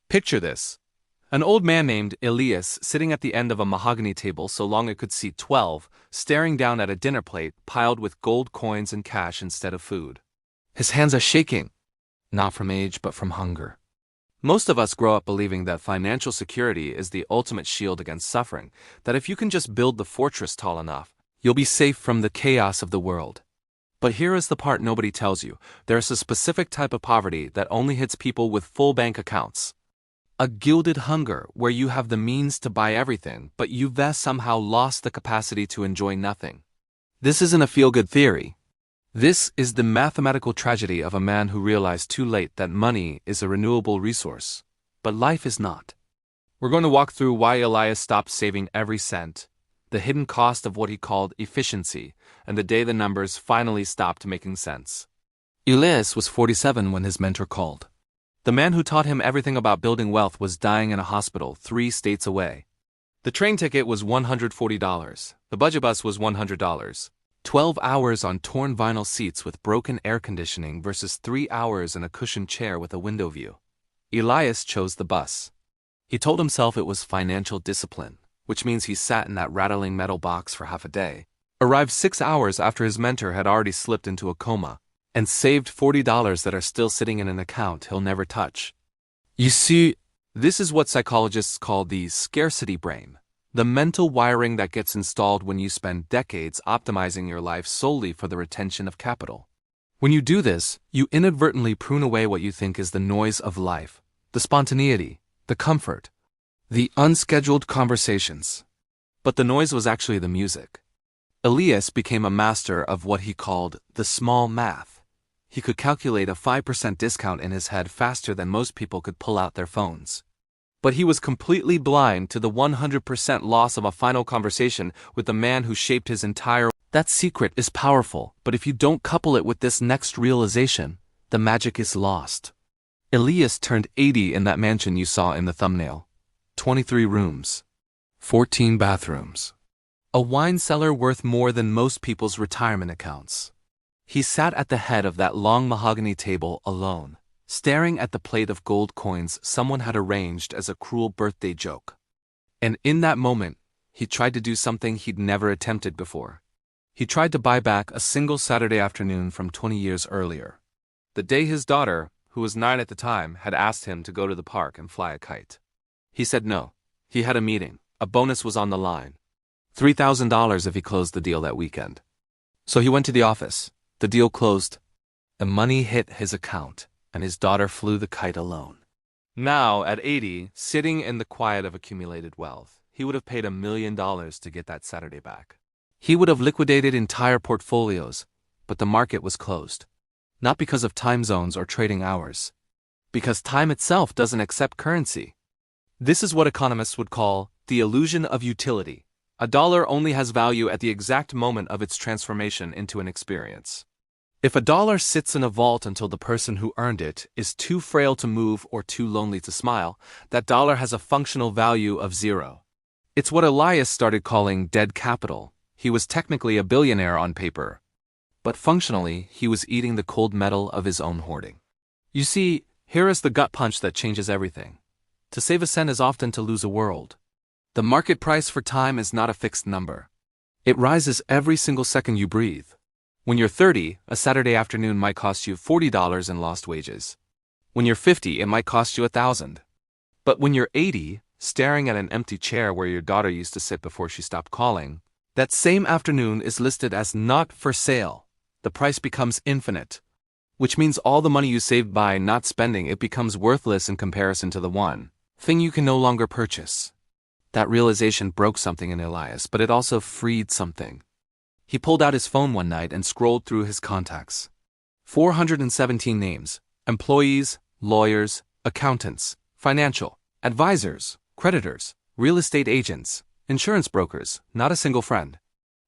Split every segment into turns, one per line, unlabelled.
Picture this. An old man named Elias sitting at the end of a mahogany table so long it could seat 12, staring down at a dinner plate piled with gold coins and cash instead of food. His hands are shaking, not from age but from hunger. Most of us grow up believing that financial security is the ultimate shield against suffering, that if you can just build the fortress tall enough, you'll be safe from the chaos of the world. But here is the part nobody tells you. There's a specific type of poverty that only hits people with full bank accounts. A gilded hunger where you have the means to buy everything, but you've somehow lost the capacity to enjoy nothing. This isn't a feel-good theory. This is the mathematical tragedy of a man who realized too late that money is a renewable resource, but life is not. We're going to walk through why Elias stopped saving every cent, the hidden cost of what he called efficiency, and the day the numbers finally stopped making sense. Elias was 47 when his mentor called. The man who taught him everything about building wealth was dying in a hospital 3 states away. The train ticket was $140. The budget bus was $100. 12 hours on torn vinyl seats with broken air conditioning versus 3 hours in a cushioned chair with a window view. Elias chose the bus. He told himself it was financial discipline, which means he sat in that rattling metal box for half a day, arrived 6 hours after his mentor had already slipped into a coma, and saved $40 that are still sitting in an account he'll never touch. You see, this is what psychologists call the scarcity brain, the mental wiring that gets installed when you spend decades optimizing your life solely for the retention of capital. When you do this, you inadvertently prune away what you think is the noise of life, the spontaneity, the comfort, the unscheduled conversations. But the noise was actually the music. Elias became a master of what he called the small math. He could calculate a 5% discount in his head faster than most people could pull out their phones. But he was completely blind to the 100% loss of a final conversation with the man who shaped his entire. That secret is powerful, but if you don't couple it with this next realization, the magic is lost. Elias turned 80 in that mansion you saw in the thumbnail. 23 rooms. 14 bathrooms. A wine cellar worth more than most people's retirement accounts. He sat at the head of that long mahogany table alone, staring at the plate of gold coins someone had arranged as a cruel birthday joke. And in that moment, he tried to do something he'd never attempted before. He tried to buy back a single Saturday afternoon from 20 years earlier. The day his daughter, who was 9 at the time, had asked him to go to the park and fly a kite. He said no. He had a meeting. A bonus was on the line. $3,000 if he closed the deal that weekend. So he went to the office. The deal closed. The money hit his account, and his daughter flew the kite alone. Now, at 80, sitting in the quiet of accumulated wealth, he would have paid $1 million to get that Saturday back. He would have liquidated entire portfolios, but the market was closed. Not because of time zones or trading hours. Because time itself doesn't accept currency. This is what economists would call the illusion of utility. A dollar only has value at the exact moment of its transformation into an experience. If a dollar sits in a vault until the person who earned it is too frail to move or too lonely to smile, that dollar has a functional value of 0. It's what Elias started calling dead capital. He was technically a billionaire on paper, but functionally he was eating the cold metal of his own hoarding. You see, here is the gut punch that changes everything. To save a cent is often to lose a world. The market price for time is not a fixed number. It rises every single second you breathe. When you're 30, a Saturday afternoon might cost you $40 in lost wages. When you're 50, it might cost you $1,000. But when you're 80, staring at an empty chair where your daughter used to sit before she stopped calling, that same afternoon is listed as not for sale. The price becomes infinite, which means all the money you saved by not spending it becomes worthless in comparison to the one thing you can no longer purchase. That realization broke something in Elias, but it also freed something. He pulled out his phone one night and scrolled through his contacts. 417 names: employees, lawyers, accountants, financial advisors, creditors, real estate agents, insurance brokers, not a single friend.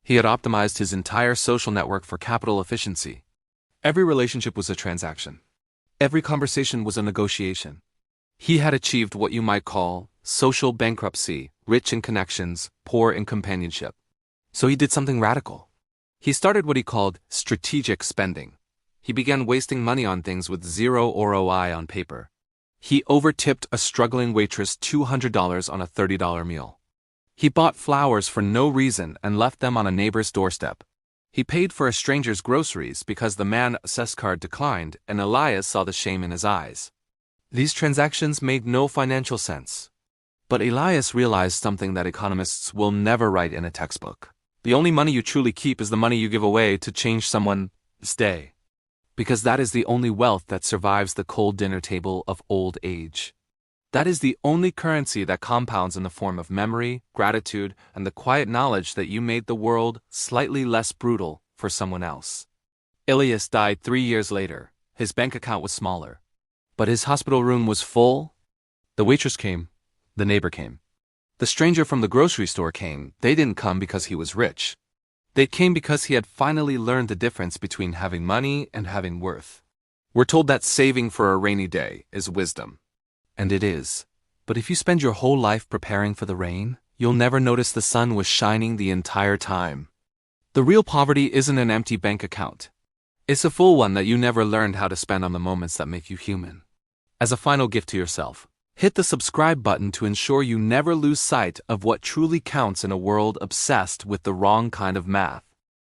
He had optimized his entire social network for capital efficiency. Every relationship was a transaction. Every conversation was a negotiation. He had achieved what you might call social bankruptcy, rich in connections, poor in companionship. So he did something radical. He started what he called strategic spending. He began wasting money on things with 0 ROI on paper. He overtipped a struggling waitress $200 on a $30 meal. He bought flowers for no reason and left them on a neighbor's doorstep. He paid for a stranger's groceries because the man's card declined and Elias saw the shame in his eyes. These transactions made no financial sense. But Elias realized something that economists will never write in a textbook. The only money you truly keep is the money you give away to change someone's day. Because that is the only wealth that survives the cold dinner table of old age. That is the only currency that compounds in the form of memory, gratitude, and the quiet knowledge that you made the world slightly less brutal for someone else. Elias died 3 years later. His bank account was smaller. But his hospital room was full. The waitress came. The neighbor came. The stranger from the grocery store came. They didn't come because he was rich. They came because he had finally learned the difference between having money and having worth. We're told that saving for a rainy day is wisdom. And it is. But if you spend your whole life preparing for the rain, you'll never notice the sun was shining the entire time. The real poverty isn't an empty bank account. It's a full one that you never learned how to spend on the moments that make you human. As a final gift to yourself, hit the subscribe button to ensure you never lose sight of what truly counts in a world obsessed with the wrong kind of math.